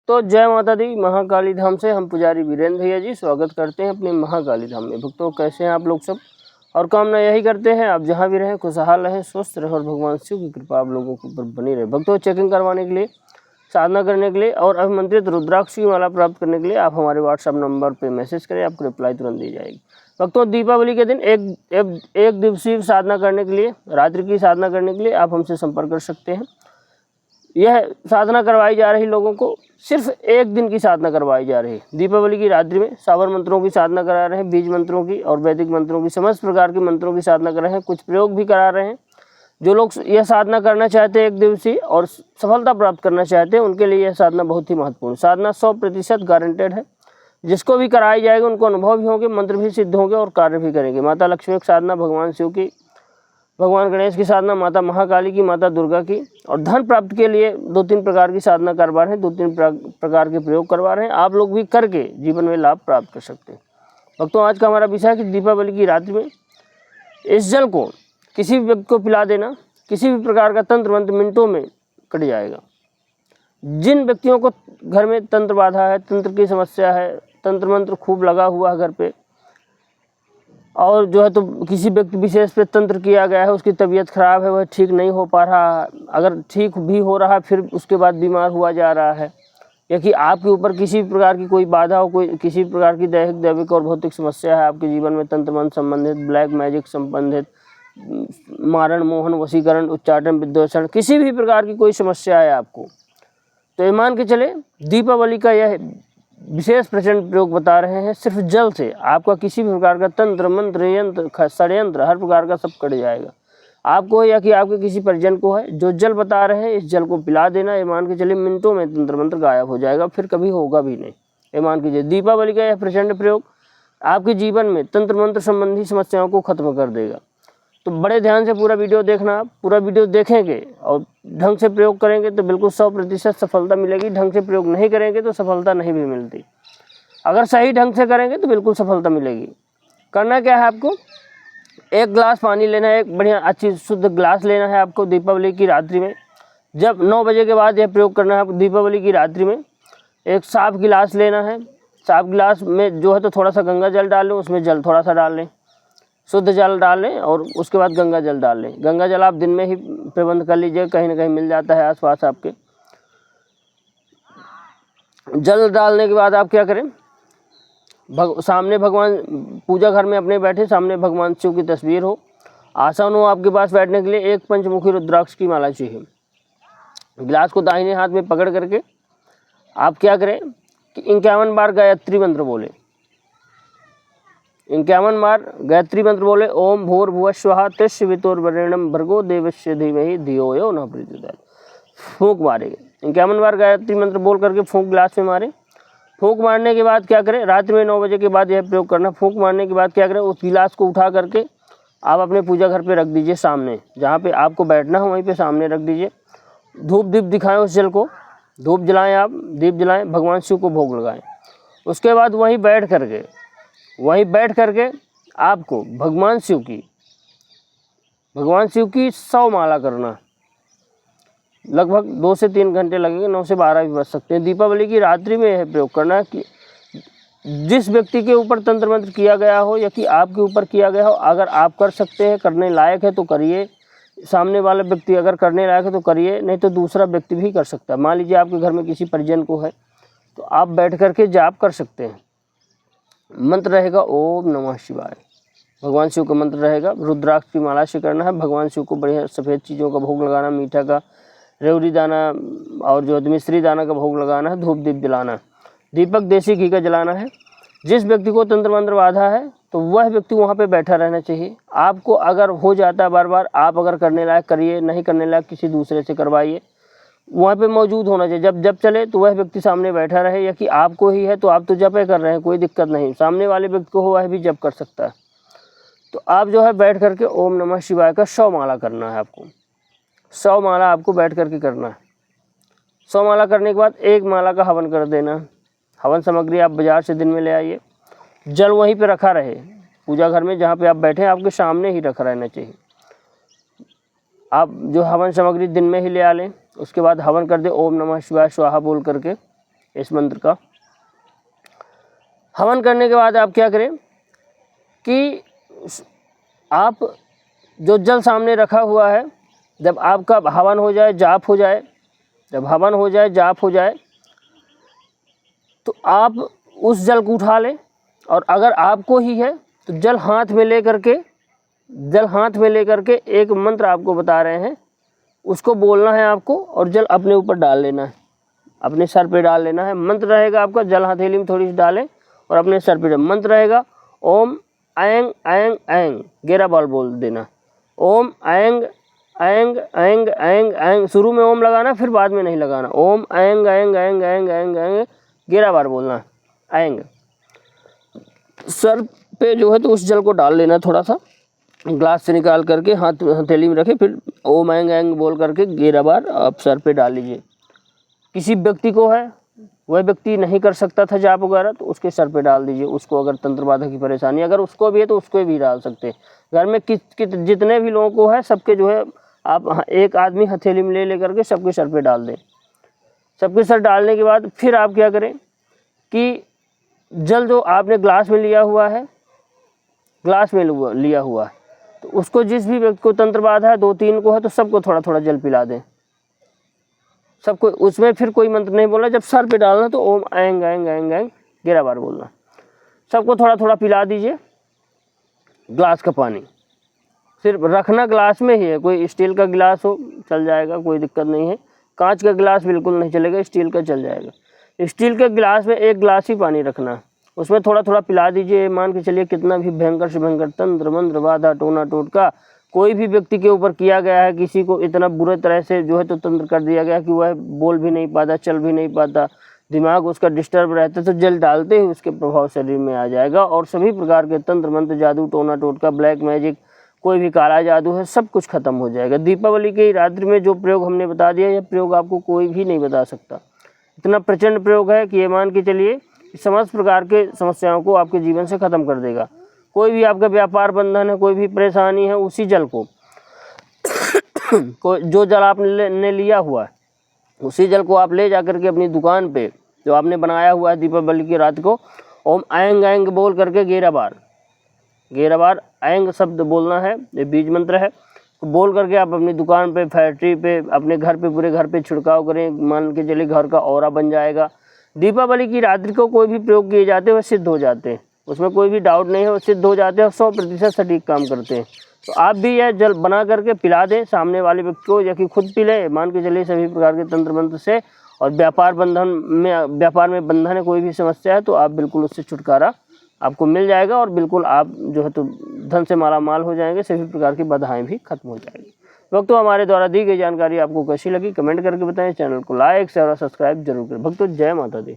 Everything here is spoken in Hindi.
तो जय माता दी। महाकाली धाम से हम पुजारी वीरेंद्र भैया जी स्वागत करते हैं अपने महाकाली धाम में। भक्तों कैसे हैं आप लोग सब, और कामना यही करते हैं आप जहां भी रहें खुशहाल रहें, स्वस्थ रहें और भगवान शिव की कृपा आप लोगों के ऊपर बनी रहे। भक्तों चेकिंग करवाने के लिए, साधना करने के लिए और अभिमंत्रित रुद्राक्ष की माला प्राप्त करने के लिए आप हमारे व्हाट्सएप नंबर पर मैसेज करें, आपको रिप्लाई तुरंत दी जाएगी। भक्तों दीपावली के दिन एक दिवसीय साधना करने के लिए, रात्रि की साधना करने के लिए आप हमसे संपर्क कर सकते हैं। यह साधना करवाई जा रही लोगों को, सिर्फ एक दिन की साधना करवाई जा रही है। दीपावली की रात्रि में सावर मंत्रों की साधना करा रहे हैं, बीज मंत्रों की और वैदिक मंत्रों की, समस्त प्रकार के मंत्रों की साधना कर रहे हैं। कुछ प्रयोग भी करा रहे हैं। जो लोग यह साधना करना चाहते हैं एक दिवसीय और सफलता प्राप्त करना चाहते हैं, उनके लिए यह साधना बहुत ही महत्वपूर्ण। साधना 100% गारंटेड है। जिसको भी कराई जाएगी उनको अनुभव भी होंगे, मंत्र भी सिद्ध होंगे और कार्य भी करेंगे। माता लक्ष्मी की साधना, भगवान शिव की, भगवान गणेश की साधना, माता महाकाली की, माता दुर्गा की, और धन प्राप्त के लिए 2-3 प्रकार की साधना करवा रहे हैं, 2-3 प्रकार के प्रयोग करवा रहे हैं। आप लोग भी करके जीवन में लाभ प्राप्त कर सकते हैं। भक्तों आज का हमारा विषय है कि दीपावली की रात्रि में इस जल को किसी भी व्यक्ति को पिला देना, किसी भी प्रकार का तंत्र मंत्र मिनटों में कट जाएगा। जिन व्यक्तियों को घर में तंत्र बाधा है, तंत्र की समस्या है, तंत्र मंत्र खूब लगा हुआ है घर पे, और जो है तो किसी व्यक्ति विशेष पे तंत्र किया गया है, उसकी तबीयत खराब है, वह ठीक नहीं हो पा रहा है, अगर ठीक भी हो रहा है फिर उसके बाद बीमार हुआ जा रहा है, या कि आपके ऊपर किसी प्रकार की कोई बाधा हो, कोई किसी प्रकार की दैहिक दैविक और भौतिक समस्या है आपके जीवन में, तंत्र मंत्र संबंधित, ब्लैक मैजिक संबंधित, मारण मोहन वशीकरण उच्चाटन विद्वेषण, किसी भी प्रकार की कोई समस्या है आपको, तो ये मान के चले दीपावली का यह विशेष प्रचंड प्रयोग बता रहे हैं। सिर्फ जल से आपका किसी भी प्रकार का तंत्र मंत्र यंत्र षड्यंत्र हर प्रकार का सब कट जाएगा। आपको या कि आपके किसी परिजन को है, जो जल बता रहे हैं इस जल को पिला देना, ये मान के चलिए मिनटों में तंत्र मंत्र गायब हो जाएगा, फिर कभी होगा भी नहीं। ये मान कीजिए दीपावली का यह प्रचंड प्रयोग आपके जीवन में तंत्र मंत्र संबंधी समस्याओं को खत्म कर देगा। तो बड़े ध्यान से पूरा वीडियो देखना। आप पूरा वीडियो देखेंगे और ढंग से प्रयोग करेंगे तो बिल्कुल 100% सफलता मिलेगी। ढंग से प्रयोग नहीं करेंगे तो सफलता नहीं भी मिलती। अगर सही ढंग से करेंगे तो बिल्कुल सफलता मिलेगी। करना क्या है आपको, एक गिलास पानी लेना है, एक बढ़िया अच्छी शुद्ध गिलास लेना है आपको। दीपावली की रात्रि में जब 9 बजे के बाद यह प्रयोग करना है आपको। दीपावली की रात्रि में एक साफ गिलास लेना है। साफ गिलास में जो है तो थोड़ा सा गंगा जल डाल लें, उसमें जल थोड़ा सा डाल लें, शुद्ध जल डाल लें और उसके बाद गंगा जल डाल लें। गंगा जल आप दिन में ही प्रबंध कर लीजिए, कहीं ना कहीं मिल जाता है आसपास आपके। जल डालने के बाद आप क्या करें, सामने भगवान, पूजा घर में अपने बैठे, सामने भगवान शिव की तस्वीर हो, आसन हो आपके पास बैठने के लिए। एक पंचमुखी रुद्राक्ष की माला चाहिए। गिलास को दाहिने हाथ में पकड़ करके आप क्या करें कि 51 बार गायत्री मंत्र बोले। 51 बार गायत्री मंत्र बोले। ओम भूर्भुवः स्वः तस्वितुर्वरेण्यं भर्गो देवस्य धीमहि धियो यो न प्रचोदयात्। फूंक मारेंगे 51 बार गायत्री मंत्र बोल करके फूंक गिलास में मारे। फूंक मारने के बाद क्या करें, रात में 9 बजे के बाद यह प्रयोग करना। फूंक मारने के बाद क्या करें, उस गिलास को उठा करके आप अपने पूजा घर पे रख दीजिए। सामने जहाँ पे आपको बैठना है वहीं पे सामने रख दीजिए। धूप दीप दिखाएं उस जल को, धूप जलाएं, आप दीप जलाएं, भगवान शिव को भोग लगाएं। उसके बाद वहीं बैठ करके आपको भगवान शिव की 100 माला करना। लगभग 2 से 3 घंटे लगेंगे, 9 से 12 भी बज सकते हैं। दीपावली की रात्रि में यह प्रयोग करना कि जिस व्यक्ति के ऊपर तंत्र मंत्र किया गया हो या कि आपके ऊपर किया गया हो, अगर आप कर सकते हैं, करने लायक है तो करिए। सामने वाला व्यक्ति अगर करने लायक है तो करिए, नहीं तो दूसरा व्यक्ति भी कर सकता है। मान लीजिए आपके घर में किसी परिजन को है तो आप बैठ करके जाप कर सकते हैं। मंत्र रहेगा ओम नमः शिवाय, भगवान शिव का मंत्र रहेगा। रुद्राक्ष की माला से करना है। भगवान शिव को बढ़िया सफ़ेद चीज़ों का भोग लगाना, मीठा का, रेवड़ी दाना और जो मिश्री दाना का भोग लगाना है। धूप दीप जलाना, दीपक देसी घी का जलाना है। जिस व्यक्ति को तंत्र मंत्र बाधा है तो वह व्यक्ति वहाँ पे बैठा रहना चाहिए। आपको अगर हो जाता है बार बार, आप अगर करने लायक करिए, नहीं करने लायक किसी दूसरे से करवाइए। वहाँ पे मौजूद होना चाहिए। जब चले तो वह व्यक्ति सामने बैठा रहे, या कि आपको ही है तो आप तो जप कर रहे हैं, कोई दिक्कत नहीं। सामने वाले व्यक्ति को हो वह भी जप कर सकता है। तो आप जो है बैठ करके ओम नमः शिवाय का 100 माला करना है आपको। 100 माला आपको बैठ करके करना है। 100 माला करने के बाद 1 माला का हवन कर देना। हवन सामग्री आप बाजार से दिन में ले आइए। जल वहीं पे रखा रहे, पूजा घर में जहाँ पे आप बैठे हैं आपके सामने ही रखा रहना चाहिए। आप जो हवन सामग्री दिन में ही ले आ लें। उसके बाद हवन कर दे ओम नमः शिवाय स्वाहा बोल करके इस मंत्र का। हवन करने के बाद आप क्या करें कि आप जो जल सामने रखा हुआ है, जब आपका हवन हो जाए, जाप हो जाए, जब हवन हो जाए, जाप हो जाए, तो आप उस जल को उठा लें। और अगर आपको ही है तो जल हाथ में लेकर के एक मंत्र आपको बता रहे हैं, उसको बोलना है आपको और जल अपने ऊपर डाल लेना है, अपने सर पे डाल लेना है। मंत्र रहेगा आपका, जल हथेली में थोड़ी सी डालें और अपने सर पे मंत्र रहेगा ओम ऐंग ऐंग ऐंग, 11 बार बोल देना। ओम ऐंग ऐंग ऐंग ऐंग ऐंग, शुरू में ओम लगाना, फिर बाद में नहीं लगाना। ओम ऐंग ऐंग ऐंग ऐंग ऐंग ऐंग 11 बार बोलना ऐंग। सर पे जो है तो उस जल को डाल लेना, थोड़ा सा ग्लास से निकाल करके हथेली में रखे, फिर ओम ऐंग ऐंग बोल करके 11 बार आप सर पे डाल लीजिए। किसी व्यक्ति को है, वह व्यक्ति नहीं कर सकता था जाप वगैरह, तो उसके सर पे डाल दीजिए उसको। अगर तंत्र बाधा की परेशानी अगर उसको भी है तो उसको भी डाल सकते हैं। घर में जितने भी लोगों को है सबके जो है आप एक आदमी हथेली में ले करके सबके सर पे डाल दें। सबके सर डालने के बाद फिर आप क्या करें कि जल जो आपने ग्लास में लिया हुआ है, तो उसको जिस भी व्यक्ति को तंत्र बाधा है, 2-3 को है, तो सबको थोड़ा थोड़ा जल पिला दें। सबको, उसमें फिर कोई मंत्र नहीं बोलना। जब सर पे डालना तो ओम ऐंग ऐंग ऐंग ऐंग 11 बार बोलना। सबको थोड़ा थोड़ा पिला दीजिए ग्लास का पानी। सिर्फ रखना ग्लास में ही है, कोई स्टील का गिलास हो चल जाएगा, कोई दिक्कत नहीं है। कांच का गिलास बिल्कुल नहीं चलेगा, स्टील का चल जाएगा। स्टील के गिलास में 1 गिलास ही पानी रखना, उसमें थोड़ा थोड़ा पिला दीजिए। मान के चलिए कितना भी भयंकर से भयंकर तंत्र मंत्र बाधा टोना टोटका कोई भी व्यक्ति के ऊपर किया गया है, किसी को इतना बुरे तरह से जो है तो तंत्र कर दिया गया कि वह बोल भी नहीं पाता, चल भी नहीं पाता, दिमाग उसका डिस्टर्ब रहता, तो जल डालते ही उसके प्रभाव शरीर में आ जाएगा। और सभी प्रकार के तंत्र मंत्र, जादू टोना टोटका, ब्लैक मैजिक, कोई भी काला जादू है, सब कुछ खत्म हो जाएगा। दीपावली की रात्रि में जो प्रयोग हमने बता दिया, यह प्रयोग आपको कोई भी नहीं बता सकता। इतना प्रचंड प्रयोग है कि ये मान के चलिए समस्त प्रकार के समस्याओं को आपके जीवन से खत्म कर देगा। कोई भी आपका व्यापार बंधन है, कोई भी परेशानी है, उसी जल को जो जल आपने लिया हुआ है, उसी जल को आप ले जाकर के अपनी दुकान पे जो आपने बनाया हुआ है दीपावली की रात को, ओम ऐंग ऐंग बोल करके 11 बार ऐंग शब्द बोलना है, ये बीज मंत्र है। तो बोल करके आप अपनी दुकान पे, फैक्ट्री पे, अपने घर पे, पूरे घर पे छिड़काव करें। मान के चलिए घर का ऑरा बन जाएगा। दीपावली की रात्रि को कोई भी प्रयोग किए जाते हैं वह सिद्ध हो जाते हैं, उसमें कोई भी डाउट नहीं है, वो सिद्ध हो जाते हैं और 100% सटीक काम करते हैं। तो आप भी यह जल बना करके पिला दें सामने वाले व्यक्ति को, या कि खुद पी लें। मान के चलिए सभी प्रकार के तंत्र मंत्र से, और व्यापार में बंधन है, कोई भी समस्या है तो आप बिल्कुल उससे छुटकारा आपको मिल जाएगा और बिल्कुल आप जो है तो धन से माला माल हो जाएंगे। सभी प्रकार की बाधाएं भी खत्म हो जाएंगी। भक्तों, हमारे द्वारा दी गई जानकारी आपको कैसी लगी कमेंट करके बताएं। चैनल को लाइक शेयर और सब्सक्राइब जरूर करें। भक्तों, जय माता दी।